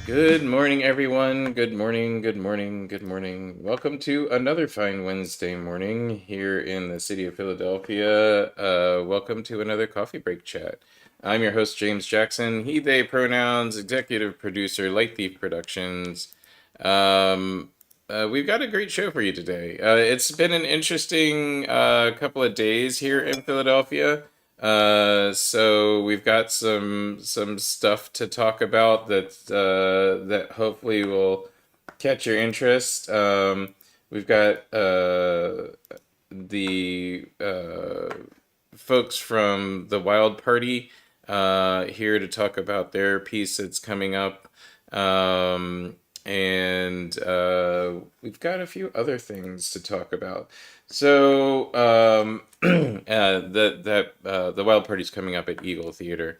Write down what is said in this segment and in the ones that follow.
Good morning, everyone. Good morning, good morning, good morning. Welcome to another fine Wednesday morning here in the city of Philadelphia. Welcome to another coffee break chat. I'm your host, James Jackson, he, they pronouns, executive producer, Light Thief Productions. Um, we've got a great show for you today. It's been an interesting couple of days here in Philadelphia. So we've got some stuff to talk about that hopefully will catch your interest. We've got the folks from the Wild Party here to talk about their piece that's coming up. And we've got a few other things to talk about. So the Wild Party's coming up at Eagle Theater.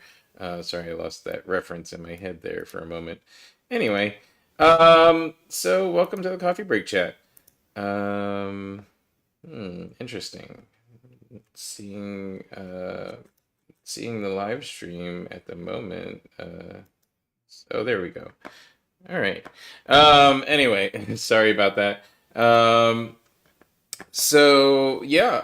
Sorry, I lost that reference in my head there for a moment. Anyway, so welcome to the Coffee Break Chat. Um, Interesting. Seeing the live stream at the moment. Oh, there we go. All right. Anyway, sorry about that. So yeah,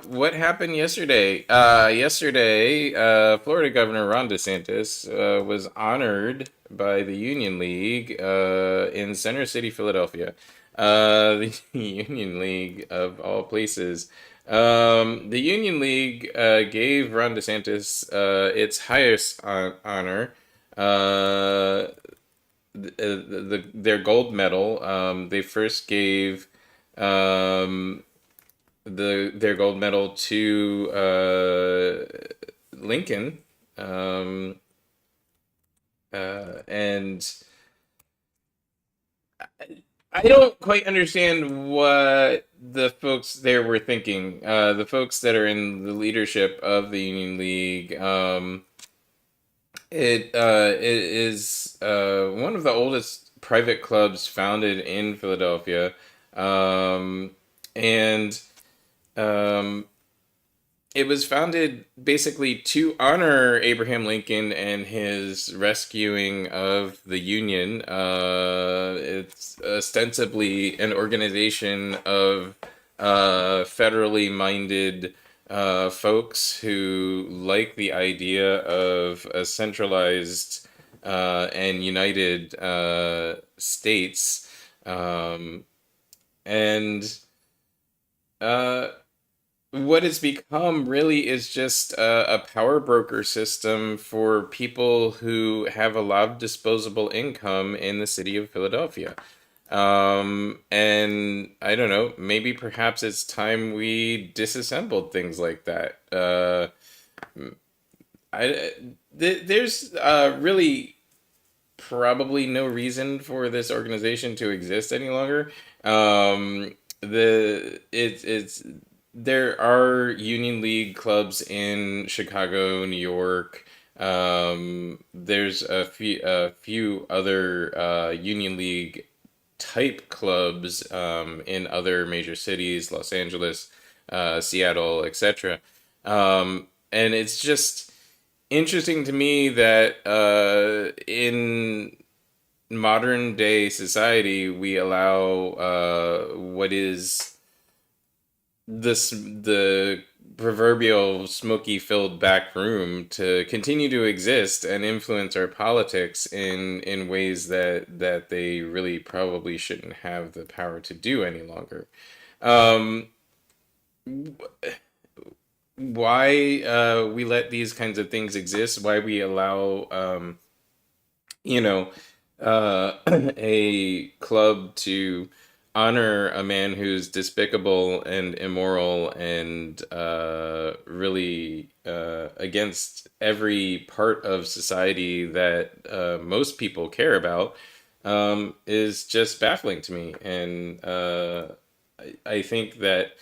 what happened yesterday? Florida Governor Ron DeSantis was honored by the Union League in Center City, Philadelphia. The Union League of all places. The Union League gave Ron DeSantis its highest honor, their gold medal. They first gave um, their gold medal to Lincoln, um, and I don't quite understand what the folks there were thinking. The folks that are in the leadership of the Union League. It is one of the oldest private clubs founded in Philadelphia, um, and um, it was founded basically to honor Abraham Lincoln and his rescuing of the Union. It's ostensibly an organization of federally minded folks who like the idea of a centralized and united states. And uh, what it's become really is just a power broker system for people who have a lot of disposable income in the city of Philadelphia. And I don't know, maybe perhaps it's time we disassembled things like that. I there's really probably no reason for this organization to exist any longer. It's there are Union League clubs in Chicago, New York. There's a few other Union League type clubs in other major cities, Los Angeles, Seattle, etc. And it's just interesting to me that in modern day society we allow what is the proverbial smoky filled back room to continue to exist and influence our politics in ways that they really probably shouldn't have the power to do any longer. Um, why we let these kinds of things exist? Why we allow you know, a club to honor a man who's despicable and immoral and really against every part of society that most people care about is just baffling to me. And I think that,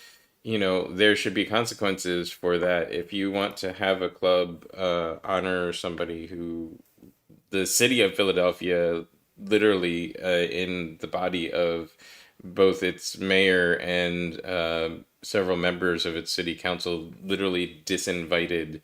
there should be consequences for that. If you want to have a club honor somebody who the city of Philadelphia, literally in the body of both its mayor and several members of its city council, literally disinvited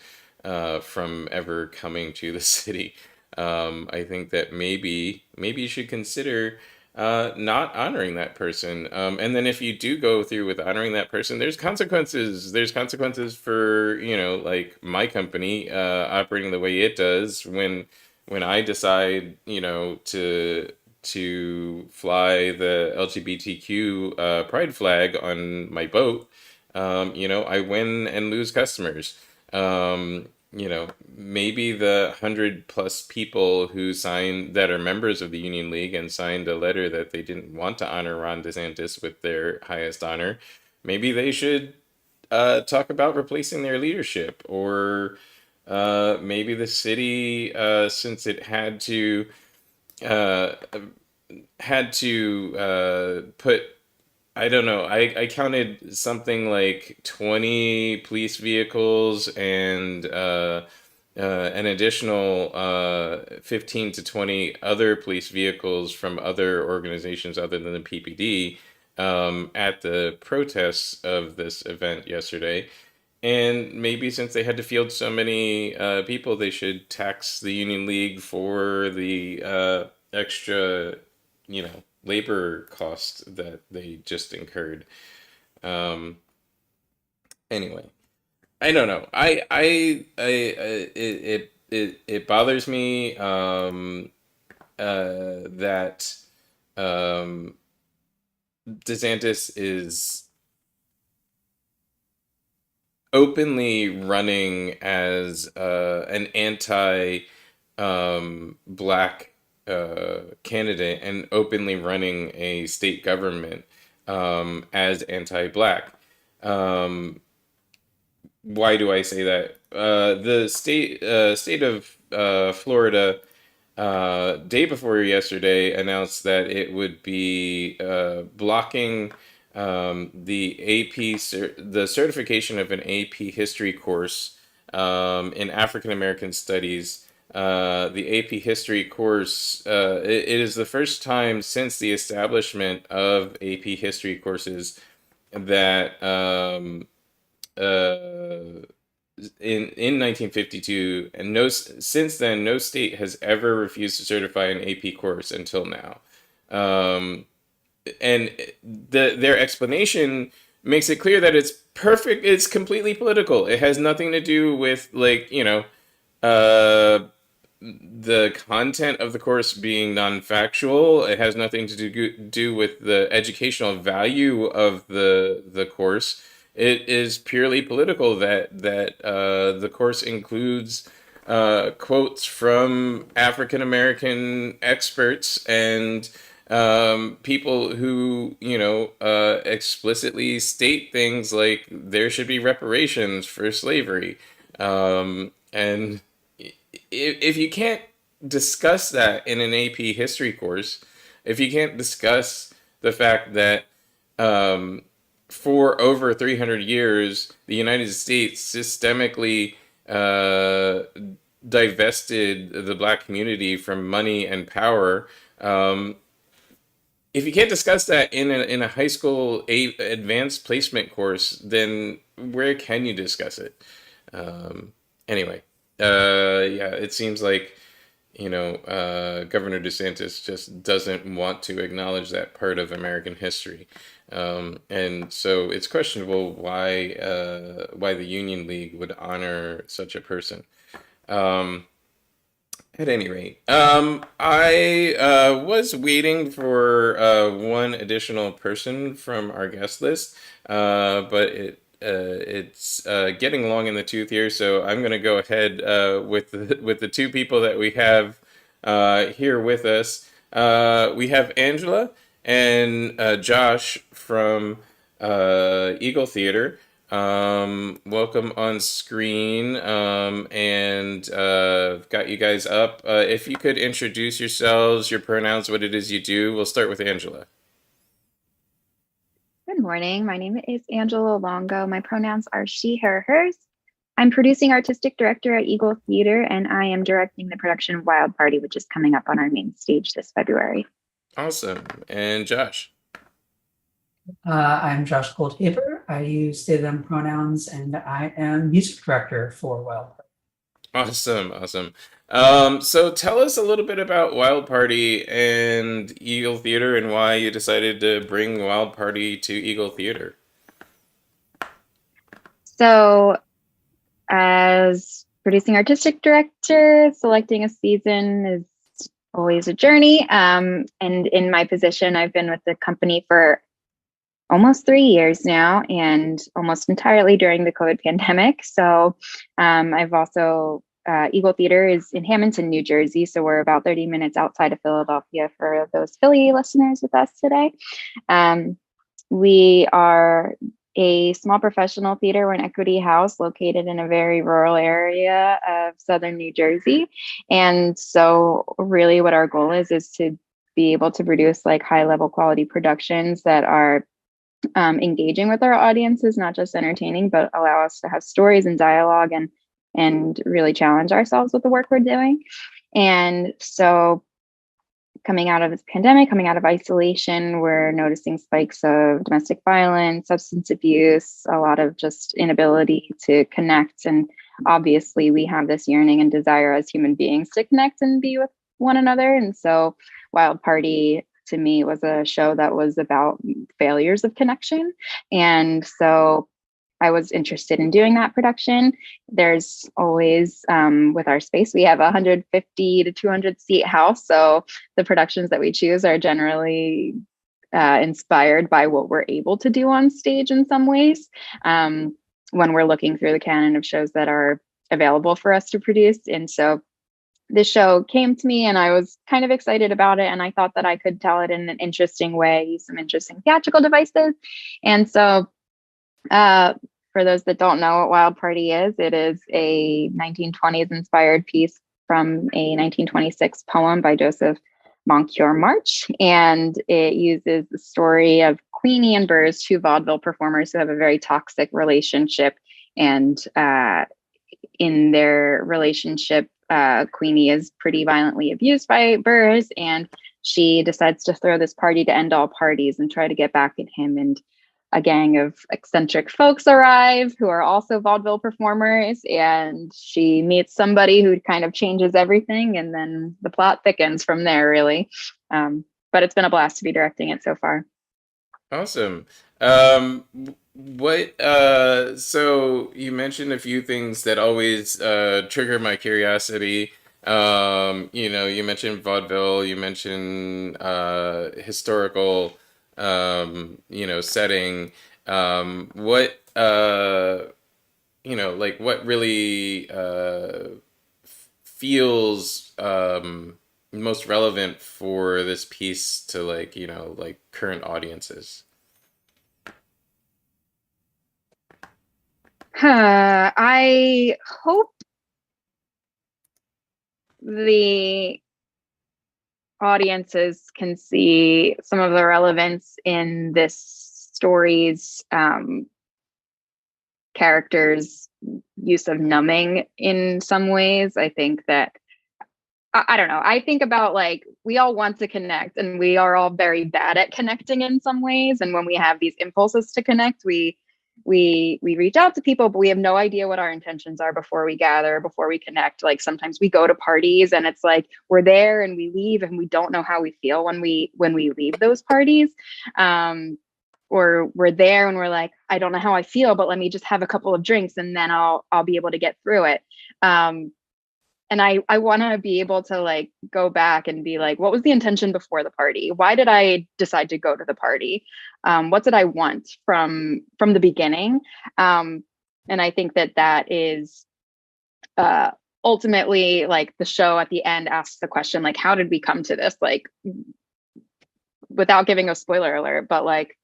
from ever coming to the city. I think that maybe you should consider not honoring that person. And then if you do go through with honoring that person, there's consequences. There's consequences for, like my company operating the way it does when I decide, to fly the LGBTQ pride flag on my boat. I win and lose customers. Maybe the 100 plus people who signed that are members of the Union League and signed a letter that they didn't want to honor Ron DeSantis with their highest honor, maybe they should talk about replacing their leadership, or maybe the city, since it uh, had to put, I don't know. I counted something like 20 police vehicles and an additional 15 to 20 other police vehicles from other organizations other than the PPD at the protests of this event yesterday. And maybe since they had to field so many people, they should tax the Union League for the extra, labor cost that they just incurred. Um, anyway, I don't know. It bothers me that um, DeSantis is openly running as an anti black candidate and openly running a state government as anti black. Um, why do I say that? The state of Florida, day before yesterday, announced that it would be blocking the certification of an AP history course in African American studies. The AP history course, it is the first time since the establishment of AP history courses that uh, in 1952, and since then, no state has ever refused to certify an AP course until now. Um, and their explanation makes it clear that it's perfect. It's completely political. It has nothing to do with, like, uh, the content of the course being non-factual. It has nothing to do with the educational value of the course. It is purely political that the course includes quotes from African American experts and people who, explicitly state things like there should be reparations for slavery. And if you can't discuss that in an AP history course, if you can't discuss the fact that um, for over 300 years, the United States systemically uh, divested the black community from money and power. Um, if you can't discuss that in a high school advanced placement course, then where can you discuss it? Um, anyway, yeah, it seems like Governor DeSantis just doesn't want to acknowledge that part of American history, and so it's questionable why the Union League would honor such a person. Um, at any rate, I was waiting for one additional person from our guest list, but it's getting long in the tooth here, so I'm going to go ahead with the two people that we have here with us. We have Angela and Josh from Eagle Theater. Welcome on screen, and got you guys up. If you could introduce yourselves, your pronouns, what it is you do. We'll start with Angela. Good morning. My name is Angela Longo. My pronouns are she, her, hers. I'm producing artistic director at Eagle Theater, and I am directing the production Wild Party, which is coming up on our main stage this February. Awesome. And Josh. I'm Josh Goldhaber. I use they, them pronouns, and I am music director for Wild. Awesome, awesome. So tell us a little bit about Wild Party and Eagle Theater and why you decided to bring Wild Party to Eagle Theater. So, as producing artistic director, selecting a season is always a journey. And in my position, I've been with the company for almost 3 years now and almost entirely during the COVID pandemic. So, I've also Eagle Theater is in Hamilton, New Jersey. So we're about 30 minutes outside of Philadelphia for those Philly listeners with us today. Um, we are a small professional theater. We're an equity house located in a very rural area of southern New Jersey. And so, really, what our goal is to be able to produce like high level quality productions that are engaging with our audiences, not just entertaining, but allow us to have stories and dialogue and really challenge ourselves with the work we're doing. And so, coming out of this pandemic, coming out of isolation, we're noticing spikes of domestic violence, substance abuse, a lot of just inability to connect. And obviously, we have this yearning and desire as human beings to connect and be with one another. And so, Wild Party to me was a show that was about failures of connection. And so, I was interested in doing that production. There's always, with our space, we have a 150 to 200 seat house. So the productions that we choose are generally inspired by what we're able to do on stage in some ways. When we're looking through the canon of shows that are available for us to produce. And so this show came to me and I was kind of excited about it. And I thought that I could tell it in an interesting way, use some interesting theatrical devices. And so uh, for those that don't know what Wild Party is, it is a 1920s inspired piece from a 1926 poem by Joseph Moncure March. And it uses the story of Queenie and Burrs, two vaudeville performers who have a very toxic relationship. And in their relationship, Queenie is pretty violently abused by Burrs, and she decides to throw this party to end all parties and try to get back at him. And a gang of eccentric folks arrive who are also vaudeville performers, and she meets somebody who kind of changes everything, and then the plot thickens from there, really. But it's been a blast to be directing it so far. Awesome. What so you mentioned a few things that always trigger my curiosity. You mentioned vaudeville, you mentioned historical setting. What like what really feels most relevant for this piece to like current audiences? I hope the audiences can see some of the relevance in this story's characters' use of numbing in some ways. I think that I don't know. I think about like we all want to connect and we are all very bad at connecting in some ways. And when we have these impulses to connect, we reach out to people, but we have no idea what our intentions are before we gather, before we connect. Like sometimes we go to parties and it's like we're there and we leave and we don't know how we feel when we leave those parties. Or we're there and we're like, I don't know how I feel, but let me just have a couple of drinks and then I'll be able to get through it. And I want to be able to like go back and be like, what was the intention before the party? Why did I decide to go to the party? What did I want from the beginning? And I think that is uh, ultimately like the show at the end asks the question like, how did we come to this? Like, without giving a spoiler alert, but like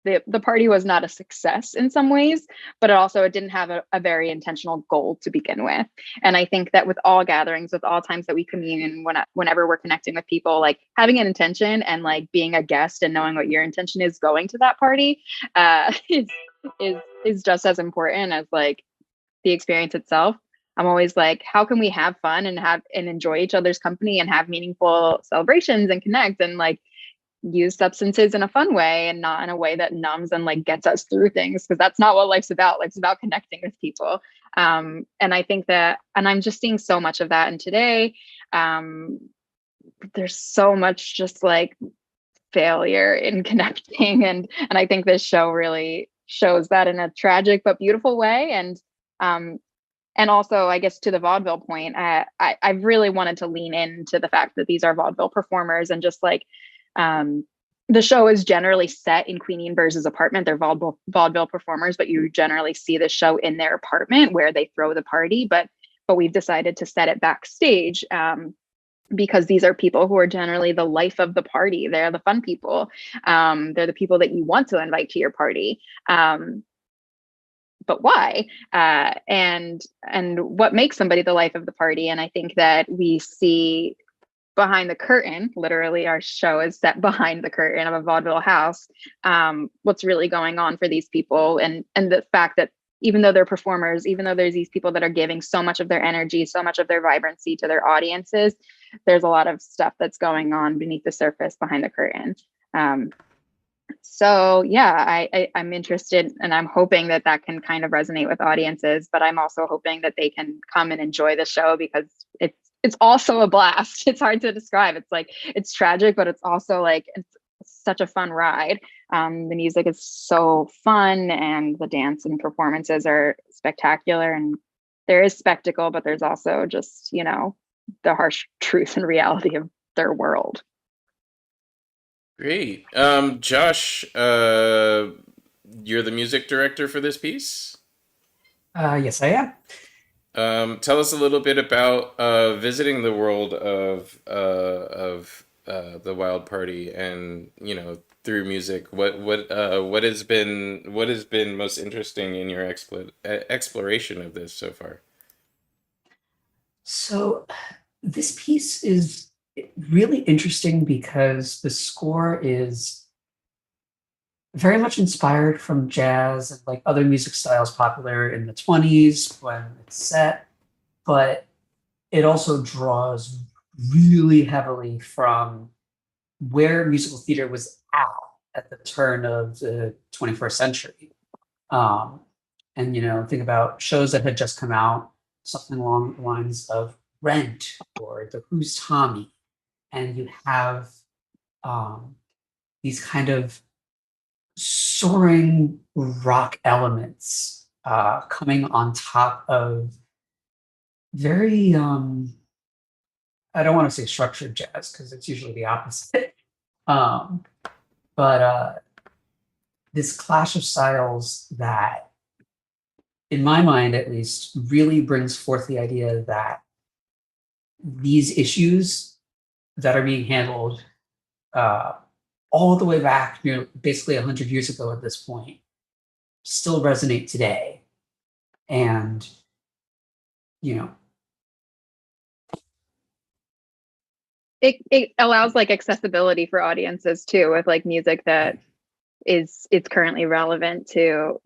the party was not a success in some ways, but it didn't have a very intentional goal to begin with. And I think that with all gatherings, with all times that we commune, whenever we're connecting with people, like having an intention and like being a guest and knowing what your intention is going to that party is just as important as like the experience itself. I'm always like, how can we have fun and enjoy each other's company and have meaningful celebrations and connect and like use substances in a fun way and not in a way that numbs and like gets us through things, because that's not what life's about. Life's about connecting with people. And I think that, and I'm just seeing so much of that in today. Um, there's so much just like failure in connecting, and I think this show really shows that in a tragic but beautiful way. Um, and also, I guess to the vaudeville point, I really wanted to lean into the fact that these are vaudeville performers, and just like um, the show is generally set in Queen Bears's apartment. They're vaudeville performers, but you generally see the show in their apartment where they throw the party. But we've decided to set it backstage, because these are people who are generally the life of the party. They're the fun people. They're the people that you want to invite to your party. But why? And what makes somebody the life of the party? And I think that we see behind the curtain, literally our show is set behind the curtain of a vaudeville house, what's really going on for these people, and the fact that even though they're performers, even though there's these people that are giving so much of their energy, so much of their vibrancy to their audiences, there's a lot of stuff that's going on beneath the surface behind the curtain. um, so yeah, I'm interested, and I'm hoping that that can kind of resonate with audiences, but I'm also hoping that they can come and enjoy the show, because it's also a blast. It's hard to describe. It's like, it's tragic, but it's also like, it's such a fun ride. The music is so fun, and the dance and performances are spectacular, and there is spectacle, but there's also just, the harsh truth and reality of their world. Great. Josh, you're the music director for this piece. Yes, I am. Tell us a little bit about visiting the world of the Wild Party, and through music. What has been most interesting in your exploration of this so far? So this piece is really interesting because the score is very much inspired from jazz and like other music styles popular in the 20s when it's set, but it also draws really heavily from where musical theater was at the turn of the 21st century. Um, and think about shows that had just come out, something along the lines of Rent or The Who's Tommy, and you have um, these kind of soaring rock elements coming on top of very I don't want to say structured jazz because it's usually the opposite. um, but this clash of styles that, in my mind at least, really brings forth the idea that these issues that are being handled uh, all the way back basically 100 years ago at this point still resonate today. And, you know, It allows like accessibility for audiences too, with like music that it's currently relevant to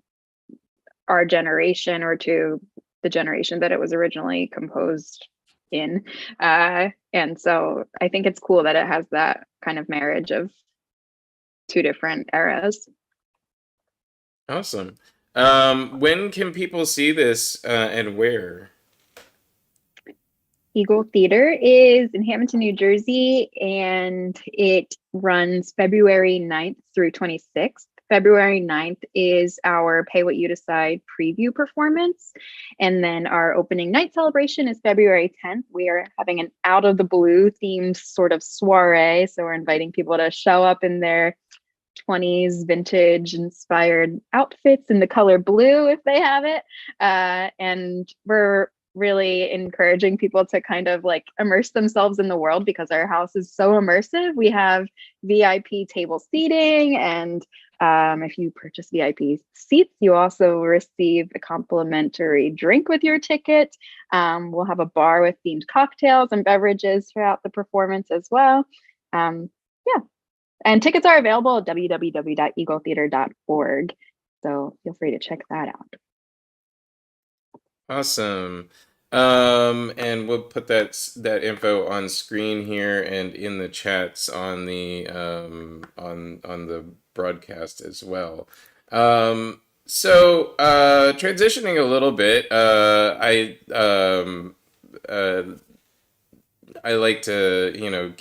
our generation, or to the generation that it was originally composed in. And so I think it's cool that it has that kind of marriage of two different eras. Awesome. When can people see this, and where? Eagle Theater is in Hamilton, New Jersey, and it runs February 9th through 26th. February 9th is our Pay What You Decide preview performance. And then our opening night celebration is February 10th. We are having an out of the blue themed sort of soiree. So we're inviting people to show up in their 20s vintage inspired outfits in the color blue if they have it. And we're really encouraging people to kind of like immerse themselves in the world, because our house is so immersive. We have VIP table seating, and if you purchase VIP seats, you also receive a complimentary drink with your ticket. We'll have a bar with themed cocktails and beverages throughout the performance as well. Yeah, and tickets are available at www.eagletheater.org. So feel free to check that out. Awesome. And we'll put that info on screen here and in the chats on the on the broadcast as well. Transitioning a little bit, uh, I like to,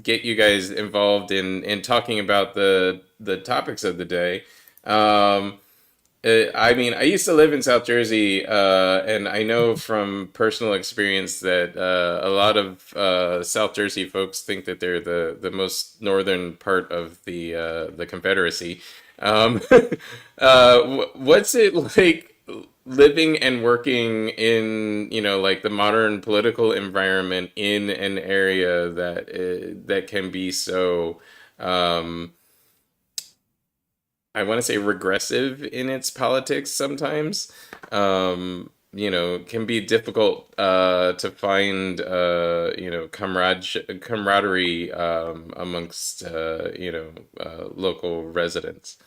get you guys involved in talking about the topics of the day. Um, I mean, I used to live in South Jersey, and I know from personal experience that a lot of South Jersey folks think that they're the most northern part of the Confederacy. Um, what's it like living and working in, like the modern political environment in an area that can be so I want to say regressive in its politics sometimes. Can be difficult to find, camaraderie amongst, local residents.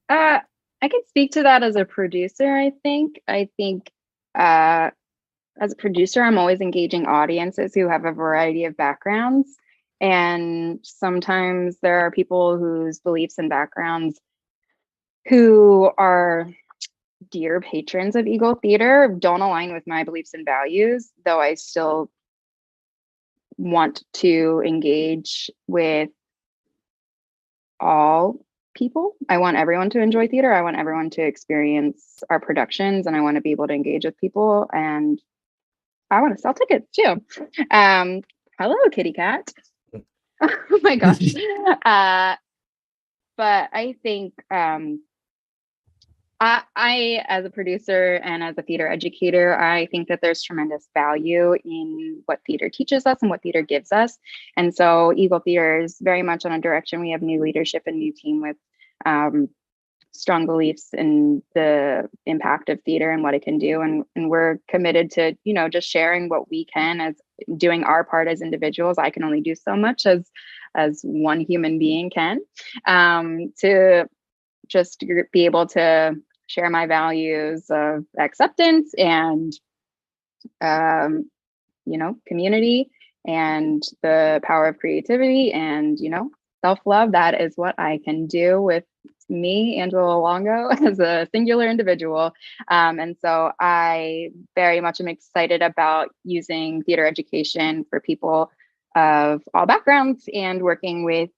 Uh, I can speak to that as a producer, I think. Uh, as a producer, I'm always engaging audiences who have a variety of backgrounds. And sometimes there are people whose beliefs and backgrounds who are dear patrons of Eagle Theater don't align with my beliefs and values, though I still want to engage with all people. I want everyone to enjoy theater. I want everyone to experience our productions, and I want to be able to engage with people. And I want to sell tickets too. Um, Hello, kitty cat. Oh my gosh. Uh, but I think as a producer and as a theater educator, I think that there's tremendous value in what theater teaches us and what theater gives us. And so Eagle Theater is very much on a direction. We have new leadership and new team with um, strong beliefs in the impact of theater and what it can do. And we're committed to, just sharing what we can as doing our part as individuals. I can only do so much as one human being can, to just be able to share my values of acceptance and community and the power of creativity and self-love. That is what I can do with me, Angela Longo, as a singular individual. And so I very much am excited about using theater education for people of all backgrounds and working with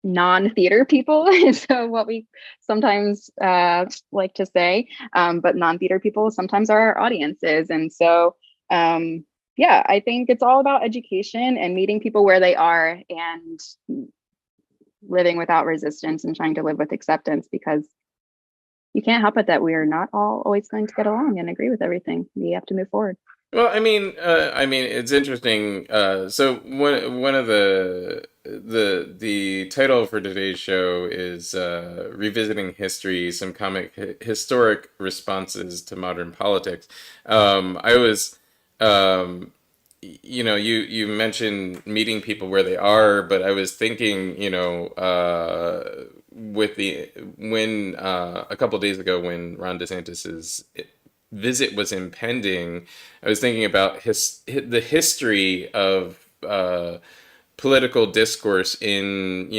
non-theater people is what we sometimes like to say, but non-theater people sometimes are our audiences. And so yeah, I think it's all about education and meeting people where they are and living without resistance and trying to live with acceptance, because you can't help it that we are not all always going to get along and agree with everything. We have to move forward. Well, I mean, it's interesting. So one of the title for today's show is revisiting history, some historic responses to modern politics. I was, you mentioned meeting people where they are, but I was thinking, with the when a couple days ago when Ron DeSantis's visit was impending, I was thinking about the history of political discourse in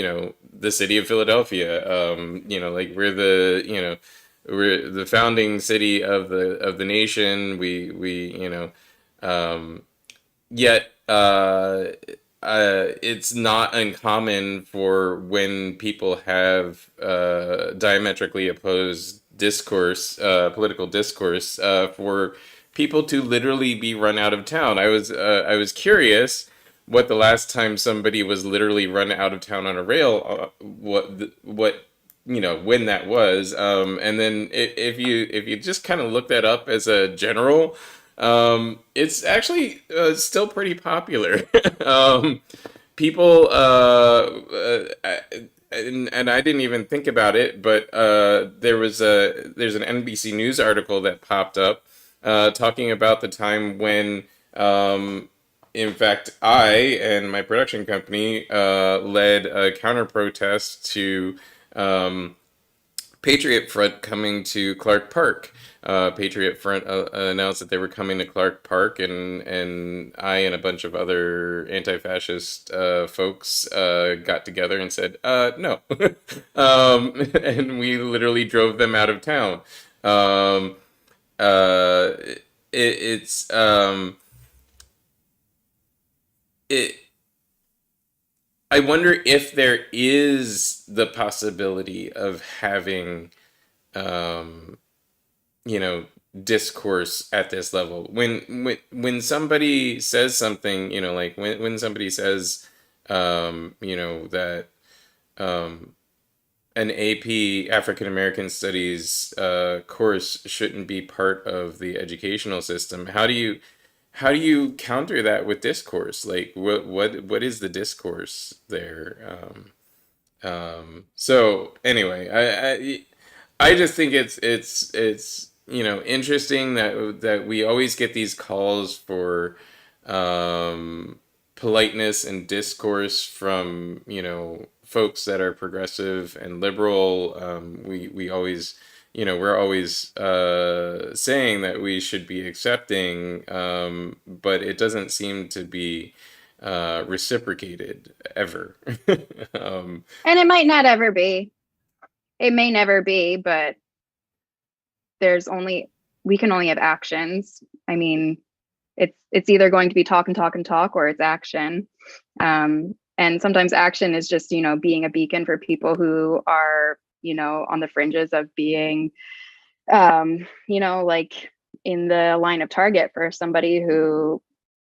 the city of Philadelphia. Like we're the founding city of the nation. We um, Yet, it's not uncommon for when people have diametrically opposed discourse, political discourse, for people to literally be run out of town. I was curious what the last time somebody was literally run out of town on a rail, what when that was, and then if you just kind of look that up as a general, it's actually still pretty popular. People, and I didn't even think about it, but there's an NBC News article that popped up talking about the time when, in fact, I and my production company led a counter protest to Patriot Front coming to Clark Park. Patriot Front announced that they were coming to Clark Park, and I and a bunch of other anti-fascist folks got together and said, no. And we literally drove them out of town. Um, it's it. I wonder if there is the possibility of having um, you know, discourse at this level. When somebody says something, like when somebody says, that um, an AP African American Studies course shouldn't be part of the educational system. How do you counter that with discourse? Like what is the discourse there? So anyway, I just think it's interesting that we always get these calls for politeness and discourse from folks that are progressive and liberal. We always we're always saying that we should be accepting, but it doesn't seem to be reciprocated ever. um, And it might not ever be. It may never be, but there's only we can only have actions. I mean, it's either going to be talk and talk and talk, or it's action. And sometimes action is just, being a beacon for people who are, on the fringes of being, like in the line of target for somebody who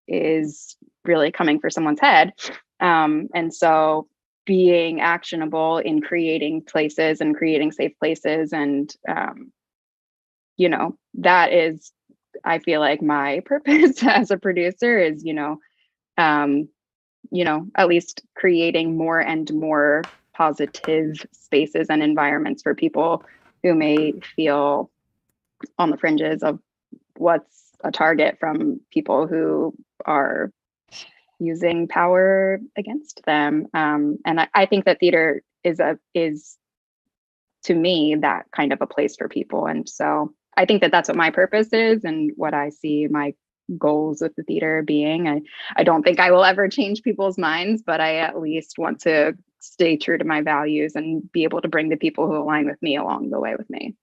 is really coming for someone's head. And so being actionable in creating places and creating safe places, and that is, I feel like, my purpose as a producer is, um, at least creating more and more positive spaces and environments for people who may feel on the fringes of what's a target from people who are using power against them. And I think that theater is to me that kind of a place for people. And so I think that that's what my purpose is and what I see my goals with the theater being. I don't think I will ever change people's minds, but I at least want to stay true to my values and be able to bring the people who align with me along the way with me.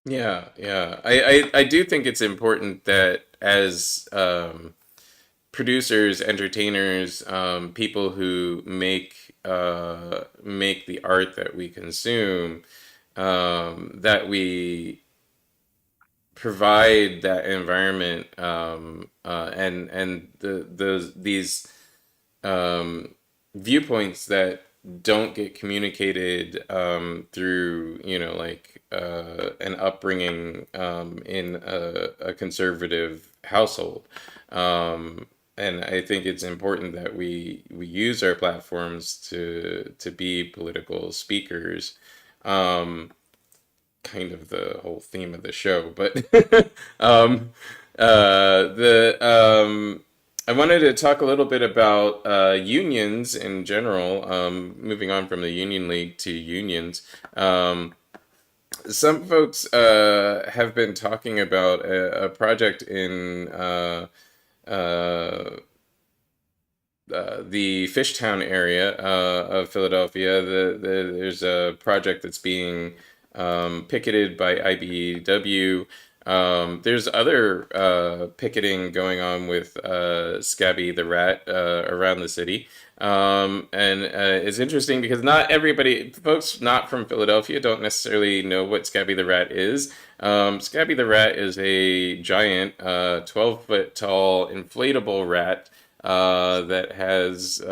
yeah, yeah. I do think it's important that as producers, entertainers, people who make the art that we consume, that we provide that environment, and these um, viewpoints that don't get communicated through like an upbringing in a conservative household. And I think it's important that we use our platforms to be political speakers. Um, Kind of the whole theme of the show, but um, the I wanted to talk a little bit about unions in general. Moving on from the Union League to unions. Some folks have been talking about a project in uh, the Fishtown area of Philadelphia. There's a project that's being picketed by IBEW. There's other picketing going on with Scabby the Rat around the city. And it's interesting because not everybody, folks not from Philadelphia, don't necessarily know what Scabby the Rat is. Scabby the Rat is a giant, 12-foot tall inflatable rat that has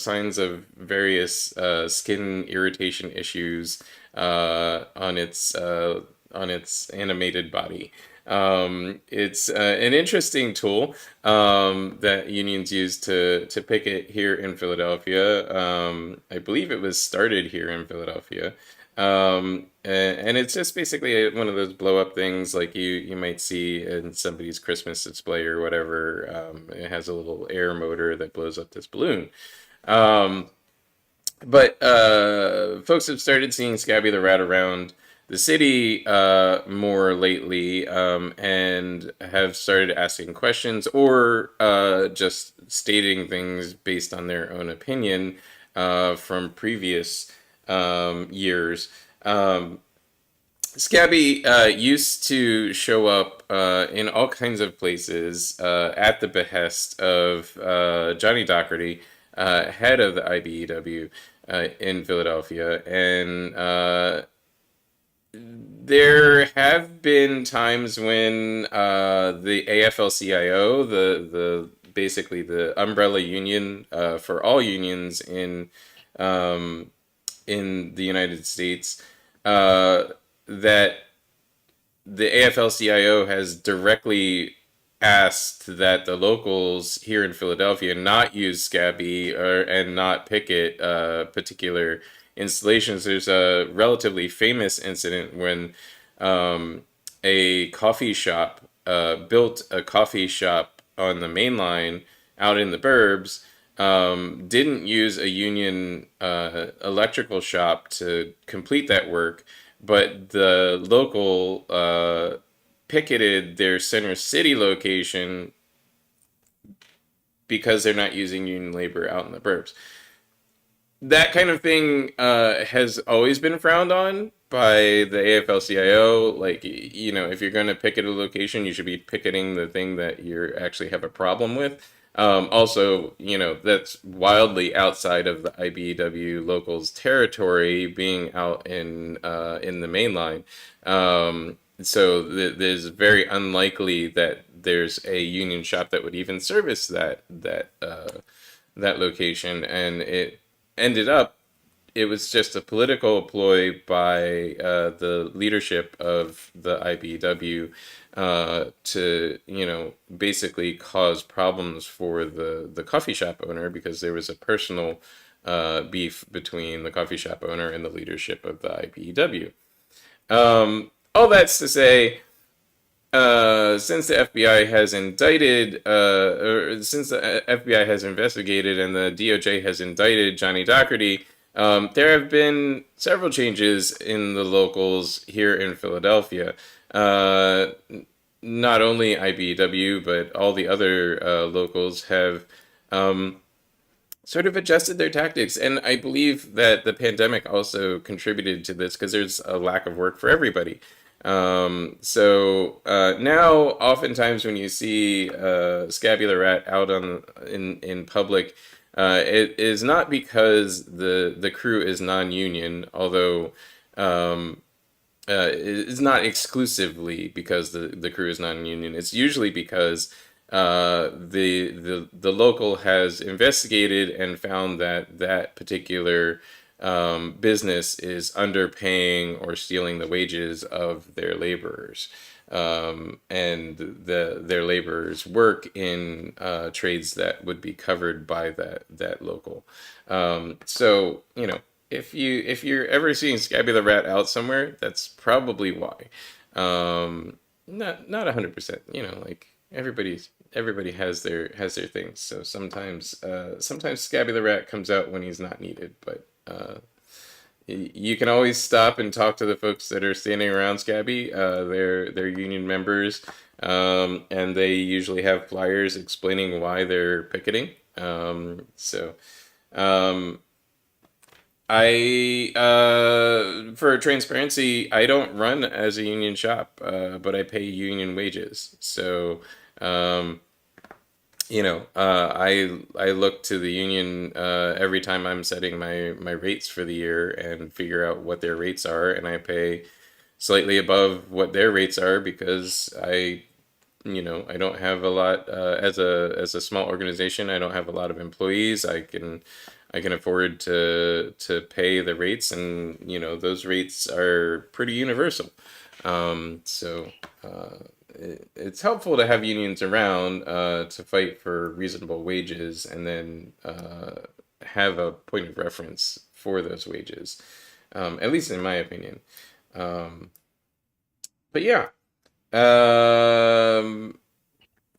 signs of various skin irritation issues on its animated body. It's an interesting tool that unions use to picket here in Philadelphia. I believe it was started here in Philadelphia. And it's just basically one of those blow up things like you might see in somebody's Christmas display or whatever. It has a little air motor that blows up this balloon. Um, But folks have started seeing Scabby the Rat around the city more lately, and have started asking questions or just stating things based on their own opinion from previous years. Scabby used to show up in all kinds of places at the behest of Johnny Doherty, head of the IBEW in Philadelphia. And there have been times when the AFL-CIO, the basically the umbrella union for all unions um, in the United States, uh, that the AFL-CIO has directly asked that the locals here in Philadelphia not use Scabby and not picket particular installations. There's a relatively famous incident when um, a coffee shop built a coffee shop on the main line out in the burbs, didn't use a union electrical shop to complete that work, but the local picketed their Center City location because they're not using union labor out in the burbs. That kind of thing has always been frowned on by the AFL-CIO. Like, you know, if you're going to picket a location, you should be picketing the thing that you actually have a problem with. Also, you know, that's wildly outside of the IBEW locals territory, being out in the main line. So there's very unlikely that there's a union shop that would even service that location, and it ended up it was just a political ploy by the leadership of the IBW to, you know, basically cause problems for the coffee shop owner because there was a personal beef between the coffee shop owner and the leadership of the IBW. All that's to say, since the FBI has indicted, or since the FBI has investigated and the DOJ has indicted Johnny Doherty, there have been several changes in the locals here in Philadelphia. Uh, Not only IBEW, but all the other locals have um, sort of adjusted their tactics. And I believe that the pandemic also contributed to this because there's a lack of work for everybody. Now, oftentimes when you see scapular rat out in public, it is not because the crew is non-union, although um, it's not exclusively because the crew is non-union. It's usually because the local has investigated and found that that particular business is underpaying or stealing the wages of their laborers. And their laborers work in trades that would be covered by that local. So you know, if you're ever seeing Scabby the Rat out somewhere, that's probably why. Not 100%. You know, like everybody has their things. So sometimes Scabby the Rat comes out when he's not needed, but you can always stop and talk to the folks that are standing around Scabby. They're union members, and they usually have flyers explaining why they're picketing. Um, for transparency, I don't run as a union shop, but I pay union wages. So, um, you know, I look to the union every time I'm setting my rates for the year and figure out what their rates are, and I pay slightly above what their rates are because you know, I don't have a lot as a small organization. I don't have a lot of employees. I can afford to pay the rates, and you know, those rates are pretty universal. So it's helpful to have unions around to fight for reasonable wages, and then have a point of reference for those wages. At least in my opinion. Um, but yeah. Um,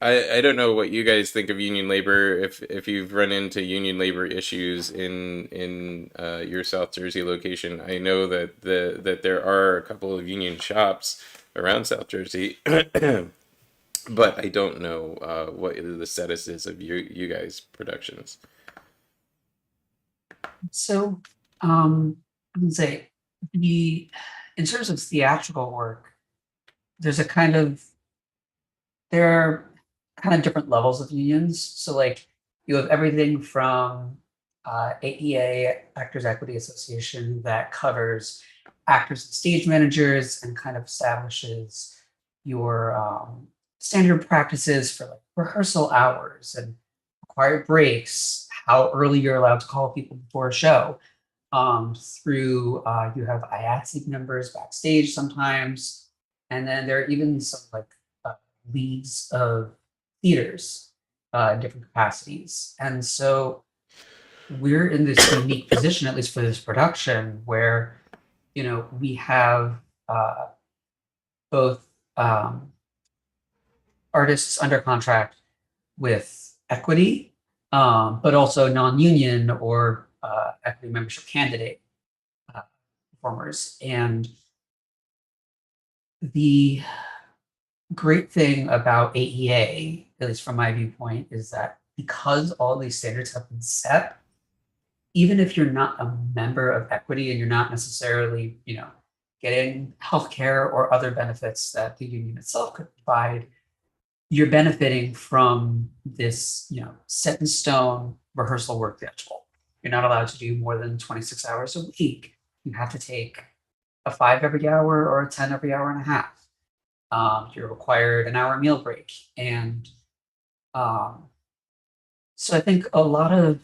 I don't know what you guys think of union labor, if you've run into union labor issues in your South Jersey location. I know that there are a couple of union shops around South Jersey, but I don't know what the status is of you guys' productions. So, I would say the in terms of theatrical work, there's a kind of there are kind of different levels of unions. So like you have everything from AEA, Actors Equity Association, that covers actors and stage managers and kind of establishes your standard practices for like rehearsal hours and required breaks, how early you're allowed to call people before a show. Through you have IATSE members backstage sometimes, and then there are even some like leagues of theaters in different capacities. And so we're in this unique position, at least for this production, where we have uh, both artists under contract with equity, but also non-union or equity membership candidate uh, performers. And the great thing about AEA, at least from my viewpoint, is that because all these standards have been set, even if you're not a member of equity and you're not necessarily, getting healthcare or other benefits that the union itself could provide, you're benefiting from this, set in stone rehearsal work schedule. You're not allowed to do more than 26 hours a week. You have to take a 5 every hour or a 10 every hour and a half. You're required an hour meal break. And um, so I think a lot of,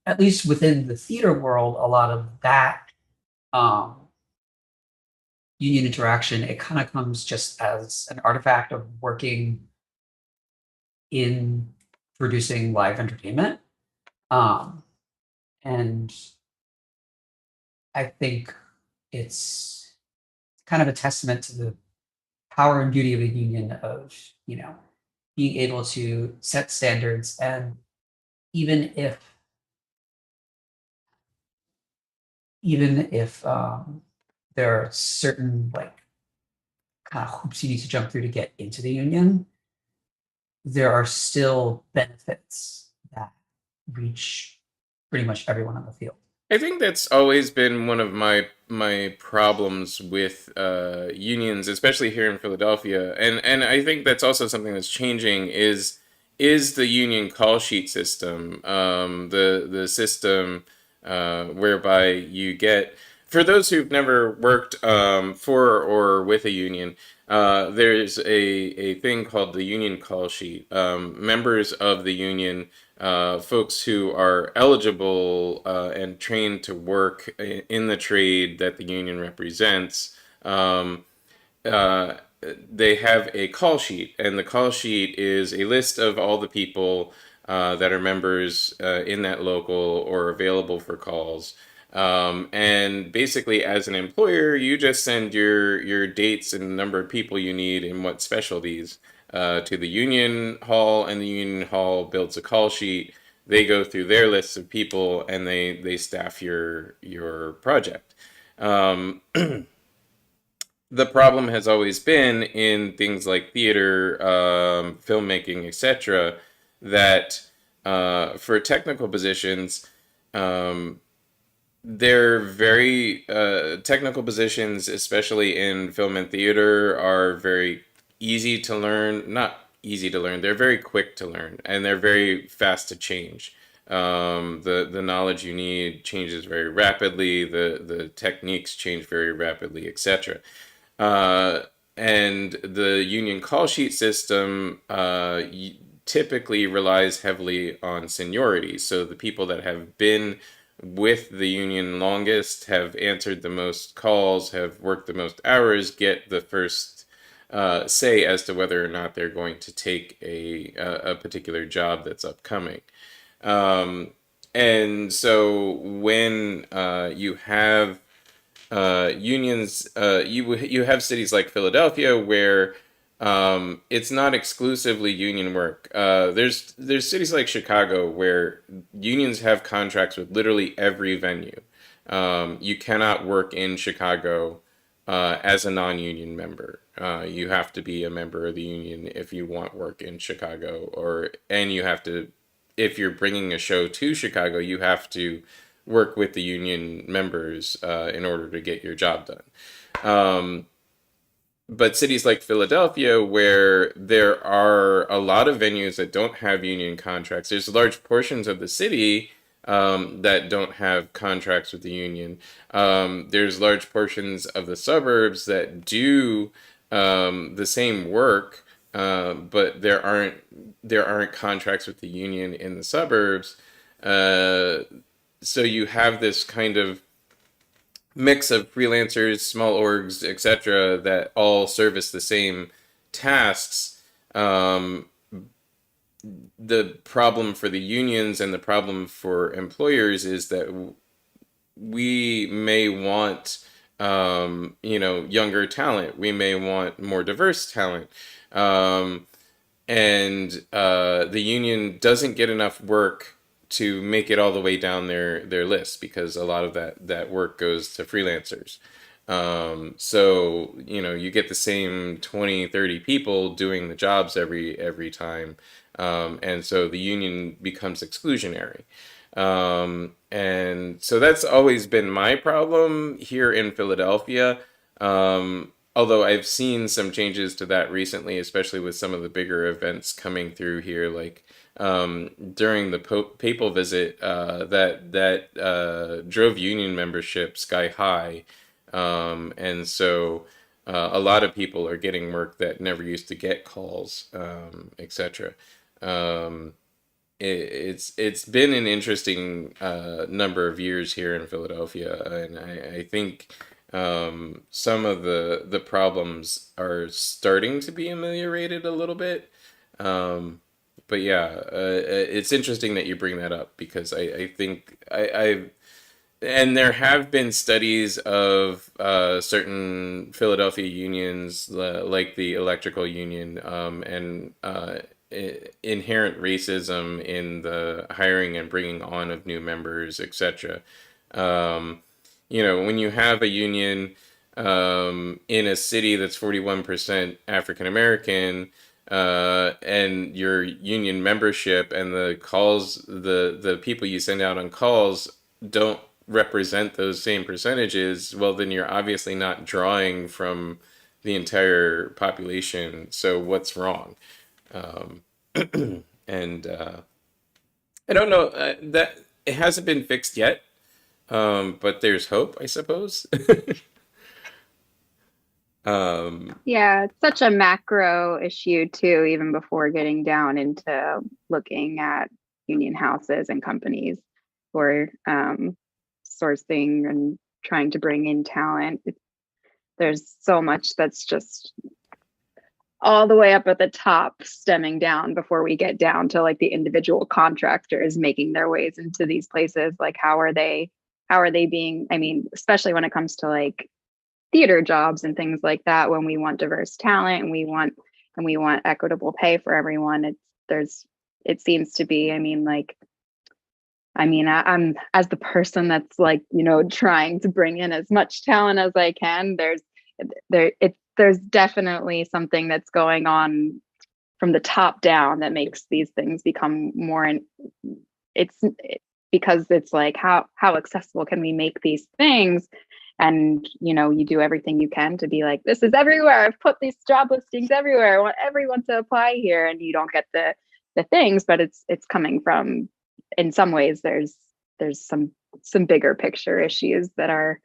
at least within the theater world, a lot of that um, union interaction, it kind of comes just as an artifact of working in producing live entertainment. Um, and I think it's kind of a testament to the power and beauty of a union of, being able to set standards. And even if there are certain like kind of hoops you need to jump through to get into the union, there are still benefits that reach pretty much everyone on the field. I think that's always been one of my problems with unions, especially here in Philadelphia, and I think that's also something that's changing is the union call sheet system, the system whereby you get, for those who've never worked for or with a union, there's a thing called the union call sheet. Members of the union, folks who are eligible and trained to work in the trade that the union represents, uh, they have a call sheet, and the call sheet is a list of all the people that are members in that local or available for calls. And basically, as an employer, you just send your dates and the number of people you need and what specialties to the union hall, and the union hall builds a call sheet. They go through their lists of people and they staff your project. Um, the problem has always been in things like theater, filmmaking, etc., that for technical positions, um, they're very technical positions, especially in film and theater, are very easy to learn. Not easy to learn, they're very quick to learn, and they're very fast to change. The knowledge you need changes very rapidly. The techniques change very rapidly, etc. Uh, and the union call sheet system typically relies heavily on seniority. So the people that have been with the union longest, have answered the most calls, have worked the most hours, get the first say as to whether or not they're going to take a particular job that's upcoming. Um, and so when you have unions, you have cities like Philadelphia where It's not exclusively union work. There's cities like Chicago where unions have contracts with literally every venue. You cannot work in Chicago as a non-union member. You have to be a member of the union if you want work in Chicago, and you have to, if you're bringing a show to Chicago, you have to work with the union members in order to get your job done. But cities like Philadelphia, where there are a lot of venues that don't have union contracts, there's large portions of the city that don't have contracts with the union. There's large portions of the suburbs that do the same work, but there aren't contracts with the union in the suburbs. Uh, so you have this kind of mix of freelancers, small orgs, etc., that all service the same tasks. The problem for the unions and the problem for employers is that we may want, younger talent. We may want more diverse talent. Um, and the union doesn't get enough work to make it all the way down their list because a lot of that work goes to freelancers. So you get the same 20, 30 people doing the jobs every time. And so the union becomes exclusionary. And so that's always been my problem here in Philadelphia. Although I've seen some changes to that recently, especially with some of the bigger events coming through here, like during the papal visit, that drove union membership sky high, and so a lot of people are getting work that never used to get calls, etc. Um, it's been an interesting number of years here in Philadelphia, and I think some of the problems are starting to be ameliorated a little bit. Um, but yeah, it's interesting that you bring that up because I think and there have been studies of certain Philadelphia unions, like the electrical union, and inherent racism in the hiring and bringing on of new members, etc. Um, when you have a union in a city that's 41% African American, and your union membership and the people you send out on calls don't represent those same percentages, well, then you're obviously not drawing from the entire population. So what's wrong? Um, and I don't know that it hasn't been fixed yet, but there's hope, I suppose. um, Yeah, it's such a macro issue too, even before getting down into looking at union houses and companies for sourcing and trying to bring in talent. There's so much that's just all the way up at the top, stemming down before we get down to like the individual contractors making their ways into these places. Like, how are they being? I mean, especially when it comes to like theater jobs and things like that, when we want diverse talent and we want equitable pay for everyone, there's it seems to be, I mean, like, I'm, as the person that's like, trying to bring in as much talent as I can, there's definitely something that's going on from the top down that makes these things become more, and it's because it's like, how accessible can we make these things? And you do everything you can to be like, this is everywhere, I've put these job listings everywhere, I want everyone to apply here, and you don't get the things. But it's coming from, in some ways, there's some bigger picture issues that are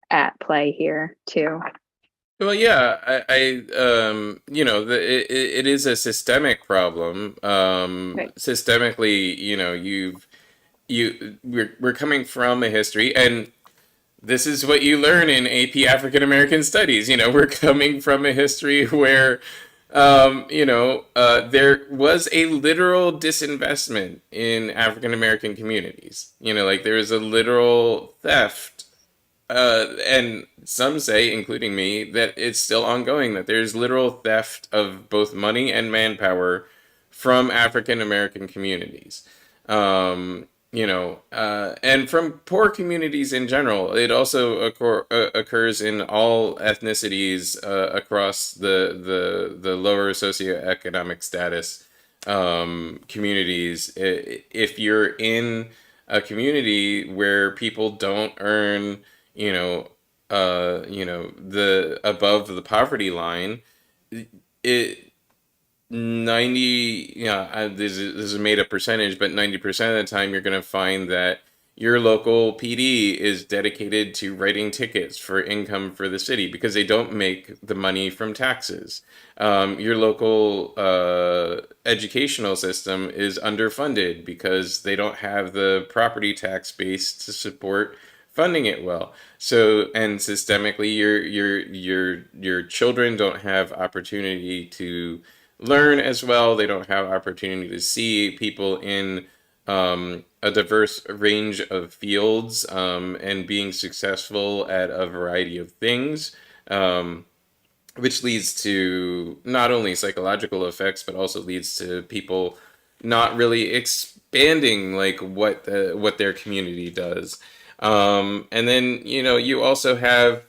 at play here too. well, yeah, it is a systemic problem. Right. Systemically, we're coming from a history, and this is what you learn in AP African American Studies. We're coming from a history where, there was a literal disinvestment in African American communities. Like there was a literal theft and some say, including me, that it's still ongoing, that there's literal theft of both money and manpower from African American communities. And from poor communities in general. It also occurs in all ethnicities across the lower socioeconomic status communities. If you're in a community where people don't earn, the above the poverty line, it 90, this is a made up percentage, but 90% of the time you're going to find that your local PD is dedicated to writing tickets for income for the city because they don't make the money from taxes. Your local educational system is underfunded because they don't have the property tax base to support funding it well. So, and systemically, your children don't have opportunity to learn as well. They don't have opportunity to see people in a diverse range of fields and being successful at a variety of things, which leads to not only psychological effects, but also leads to people not really expanding like what their community does. And then you also have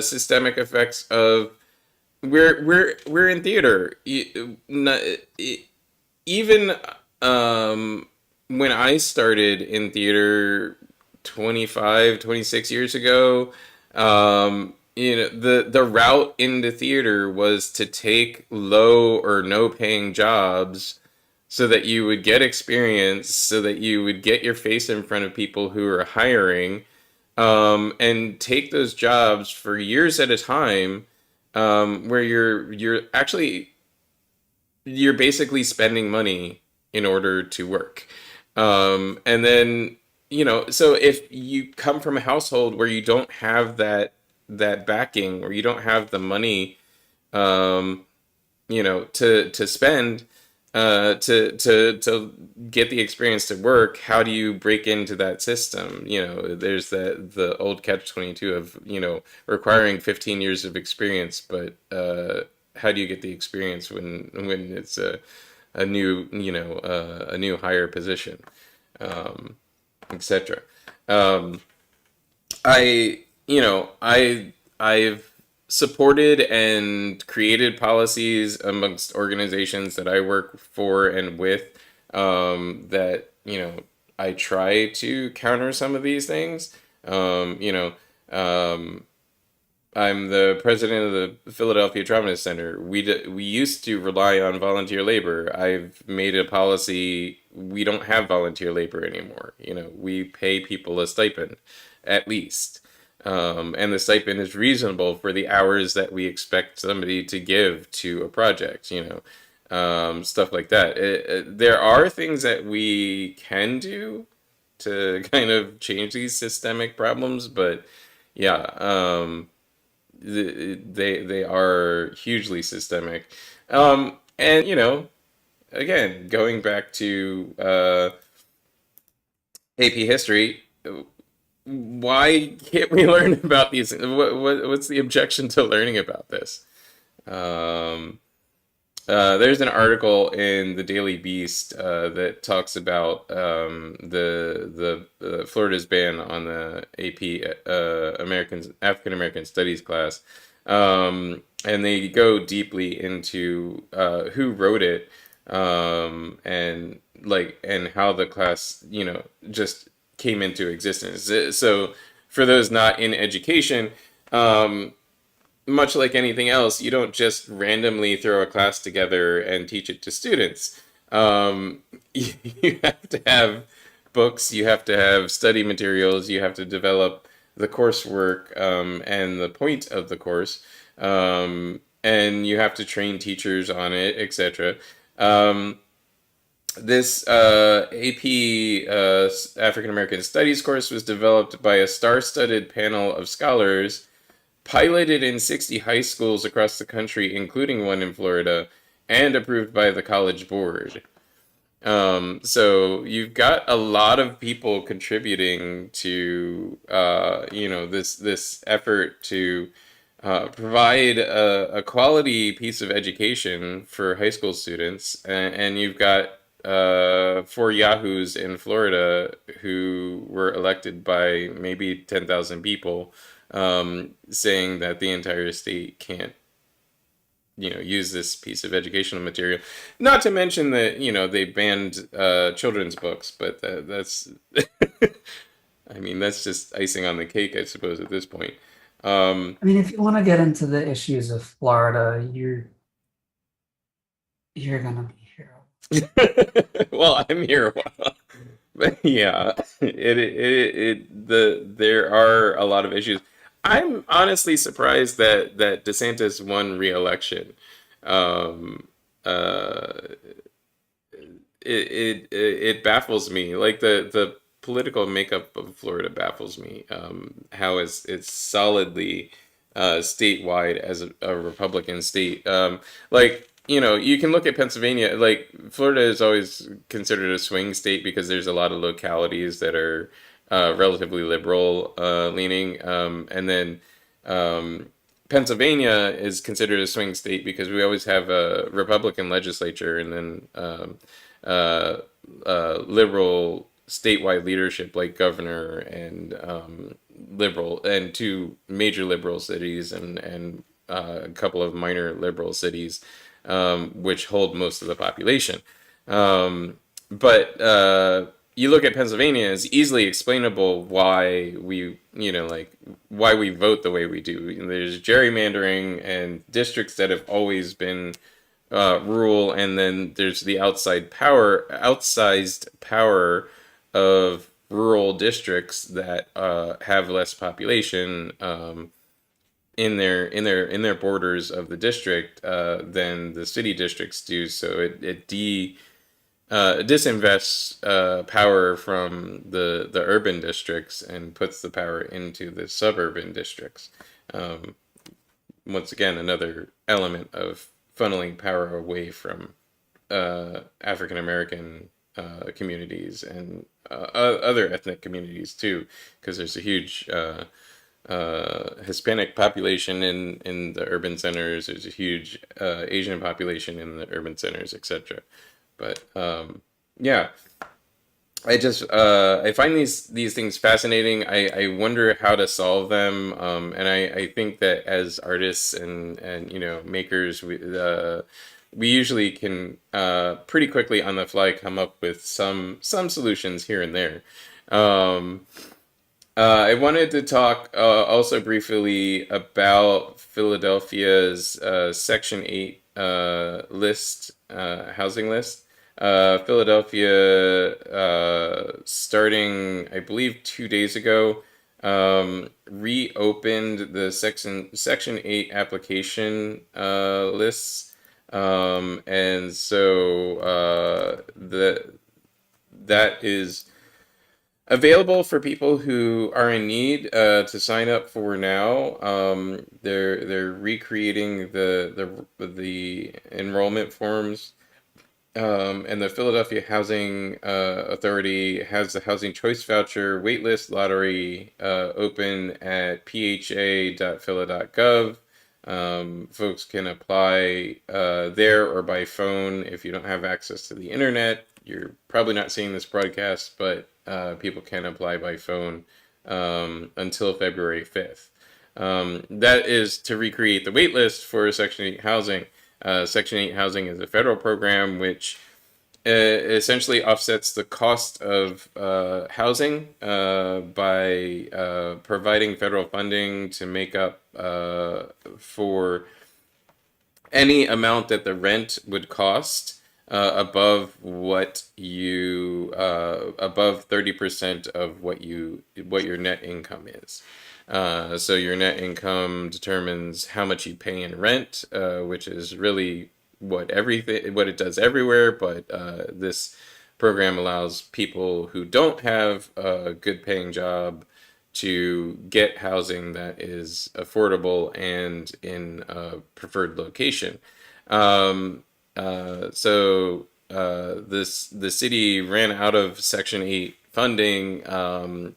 systemic effects of we're in theater. Even when I started in theater 25, 26 years ago, the route into theater was to take low or no paying jobs so that you would get experience, so that you would get your face in front of people who are hiring, and take those jobs for years at a time, where you're basically spending money in order to work. And then, so if you come from a household where you don't have that backing, or you don't have the money, um, to spend, to get the experience to work, how do you break into that system? There's the old catch 22 of, requiring 15 years of experience, but how do you get the experience when it's a new, a new higher position, etc. Um, I've supported and created policies amongst organizations that I work for and with, that, I try to counter some of these things. Um, you know, um, I'm the president of the Philadelphia Trauma Center. We used to rely on volunteer labor. I've made a policy. We don't have volunteer labor anymore. We pay people a stipend, at least. And the stipend is reasonable for the hours that we expect somebody to give to a project, stuff like that. There are things that we can do to kind of change these systemic problems, but yeah, they are hugely systemic. And again, going back to AP history, why can't we learn about these? What's the objection to learning about this? Um, there's an article in the Daily Beast that talks about the Florida's ban on the AP African American Studies class, and they go deeply into who wrote it, and how the class just came into existence. So for those not in education, um, much like anything else, you don't just randomly throw a class together and teach it to students. Um, you have to have books, you have to have study materials, you have to develop the coursework, and the point of the course, and you have to train teachers on it, etc. Um, this AP African American Studies course was developed by a star studded panel of scholars, piloted in 60 high schools across the country, including one in Florida, and approved by the College Board. So you've got a lot of people contributing to this effort to provide a quality piece of education for high school students, and you've got four yahoos in Florida who were elected by maybe 10,000 people, saying that the entire state can't use this piece of educational material. Not to mention that they banned children's books, but that's I mean that's just icing on the cake, I suppose, at this point. um I mean, if you want to get into the issues of Florida, you're gonna be here. well, I'm here a while. But yeah, there are a lot of issues. I'm honestly surprised that DeSantis won re-election. um uh it baffles me. Like the political makeup of Florida baffles me. How is it's solidly statewide as a Republican state. Like you can look at Pennsylvania. Like Florida is always considered a swing state because there's a lot of localities that are relatively liberal leaning, and then um, Pennsylvania is considered a swing state because we always have a Republican legislature and then uh, liberal statewide leadership like governor and liberal and two major liberal cities and a couple of minor liberal cities, which hold most of the population. But you look at Pennsylvania, it's easily explainable why why we vote the way we do. There's gerrymandering and districts that have always been rural, and then there's the outsized power of rural districts that have less population in their borders of the district than the city districts do. So it disinvests power from the urban districts and puts the power into the suburban districts. Um, Once again, another element of funneling power away from African American communities and other ethnic communities too, because there's a huge Hispanic population in the urban centers. There's a huge Asian population in the urban centers, etc. But yeah, I find these things fascinating. I wonder how to solve them, and I think that as artists and makers, we usually can pretty quickly on the fly come up with some solutions here and there. Um, I wanted to talk also briefly about Philadelphia's Section 8 housing list. Philadelphia, starting, I believe, 2 days ago, reopened the Section 8 application lists. And so that is available for people who are in need to sign up for now. They're recreating the enrollment forms, and the Philadelphia Housing Authority has the Housing Choice Voucher waitlist lottery open at pha.phila.gov. Folks can apply there or by phone if you don't have access to the internet. You're probably not seeing this broadcast, but people can apply by phone until February 5th. That is to recreate the waitlist for Section 8 housing. Section 8 housing is a federal program which essentially offsets the cost of housing by providing federal funding to make up for any amount that the rent would cost above 30% of what your net income is. So your net income determines how much you pay in rent, which is really what it does everywhere. But this program allows people who don't have a good paying job to get housing that is affordable and in a preferred location. Um, so the city ran out of Section 8 funding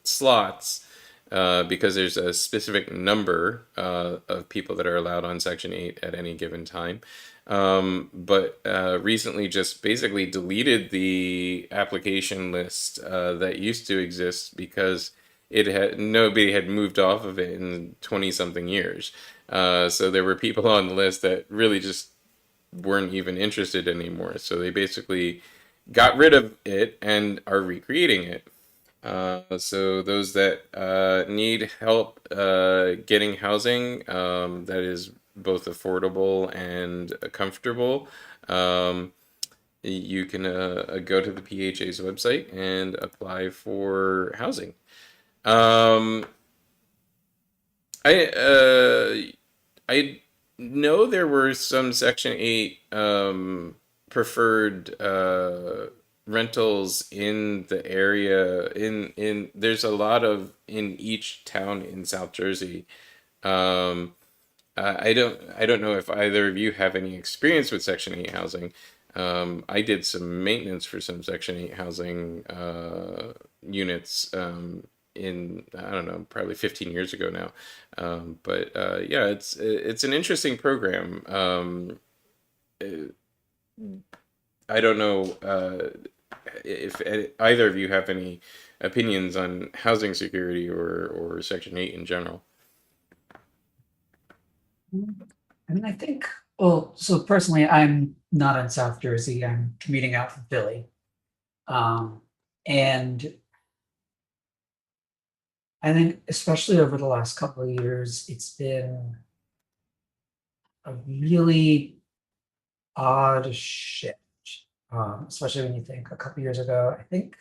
slots because there's a specific number of people that are allowed on Section 8 at any given time. But recently just basically deleted the application list that used to exist because it had nobody had moved off of it in 20 something years. So there were people on the list that really just weren't even interested anymore. So they basically got rid of it and are recreating it. So those that need help getting housing that is both affordable and comfortable, um, you can go to the PHA's website and apply for housing. Um, I know there were some Section 8 preferred rentals in the area. In there's a lot of in each town in South Jersey. Um, I don't know if either of you have any experience with Section 8 housing. I did some maintenance for some Section 8 housing units in I don't know, probably 15 years ago now. But yeah, it's an interesting program. I don't know if either of you have any opinions on housing security or Section 8 in general. I mean, I think, well, so personally, I'm not in South Jersey. I'm commuting out from Philly. Um, and I think especially over the last couple of years, it's been a really odd shift. Especially when you think a couple years ago, I think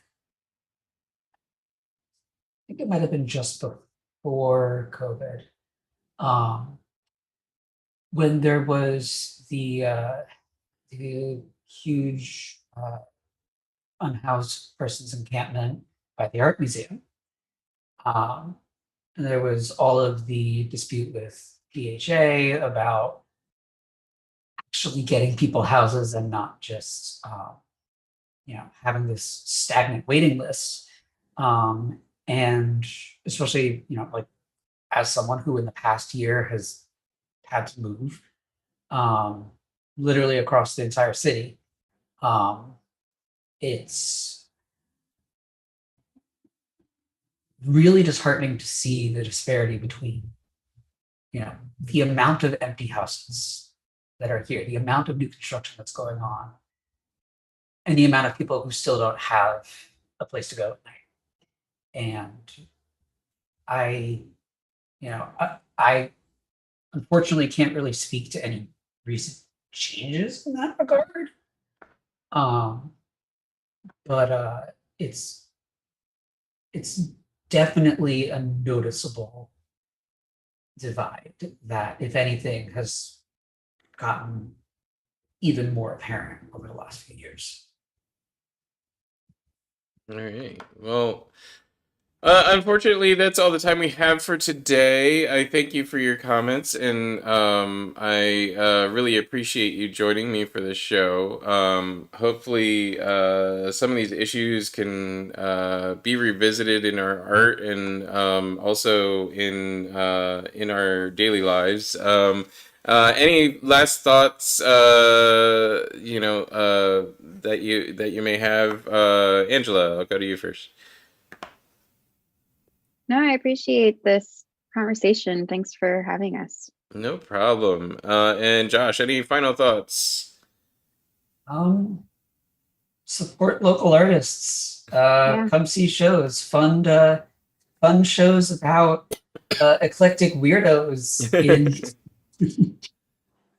it might have been just before COVID. Um, when there was the huge unhoused persons encampment by the art museum. Um, and there was all of the dispute with PHA about actually getting people houses and not just having this stagnant waiting list. And especially like as someone who in the past year has had to move um, literally across the entire city, um, it's really disheartening to see the disparity between the amount of empty houses that are here, the amount of new construction that's going on, and the amount of people who still don't have a place to go at night. And I, I unfortunately can't really speak to any recent changes in that regard. Um, but it's it's definitely a noticeable divide that, if anything, has gotten even more apparent over the last few years. All right. Well, unfortunately, that's all the time we have for today. I thank you for your comments, and I really appreciate you joining me for this show. Hopefully, some of these issues can be revisited in our art and also in our daily lives. Any last thoughts, that you may have, Angela? I'll go to you first. No, I appreciate this conversation. Thanks for having us. No problem. And Josh, any final thoughts? Um, Support local artists. Yeah. Come see shows. Fun shows about eclectic weirdos in.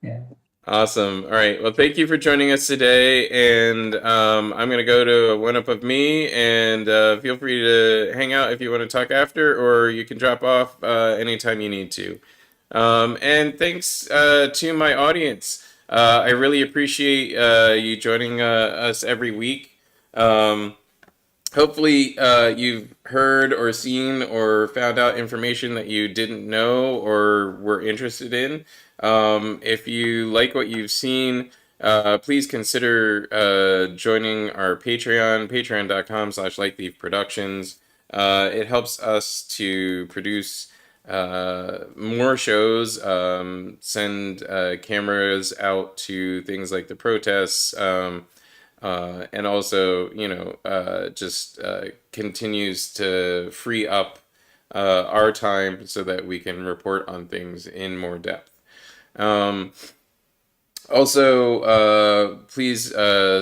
Yeah. Awesome. All right. Well, thank you for joining us today. And I'm going to go to a one up of me. And feel free to hang out if you want to talk after, or you can drop off anytime you need to. And thanks to my audience. I really appreciate you joining us every week. Hopefully, you've heard or seen or found out information that you didn't know or were interested in. If you like what you've seen, please consider joining our Patreon, patreon.com/LightThiefProductions. It helps us to produce more shows, send cameras out to things like the protests, and also, just continues to free up our time so that we can report on things in more depth. Um, Also, please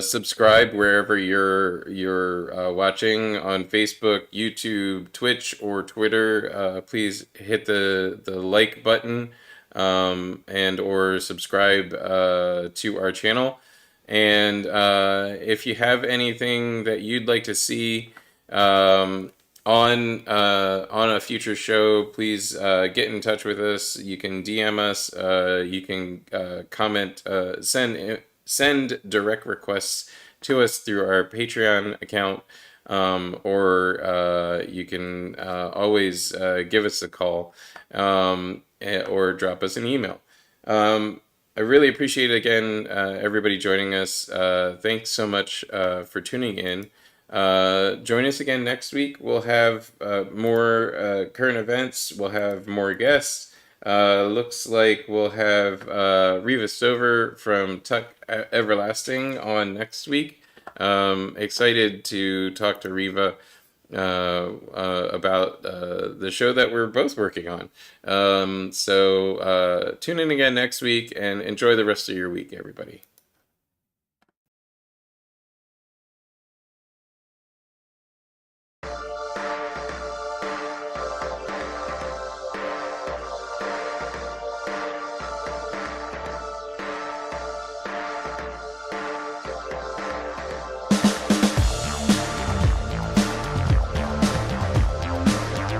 subscribe wherever you're watching on Facebook, YouTube, Twitch, or Twitter. Please hit the like button, and or subscribe to our channel. And if you have anything that you'd like to see um, on a future show, please get in touch with us. You can DM us. You can comment, send direct requests to us through our Patreon account, or you can always give us a call, or drop us an email. I really appreciate again everybody joining us. Thanks so much for tuning in. Join us again next week. We'll have more current events. We'll have more guests. Looks like we'll have Riva Stover from Tuck Everlasting on next week. Excited to talk to Riva about the show that we're both working on. So tune in again next week and enjoy the rest of your week, everybody.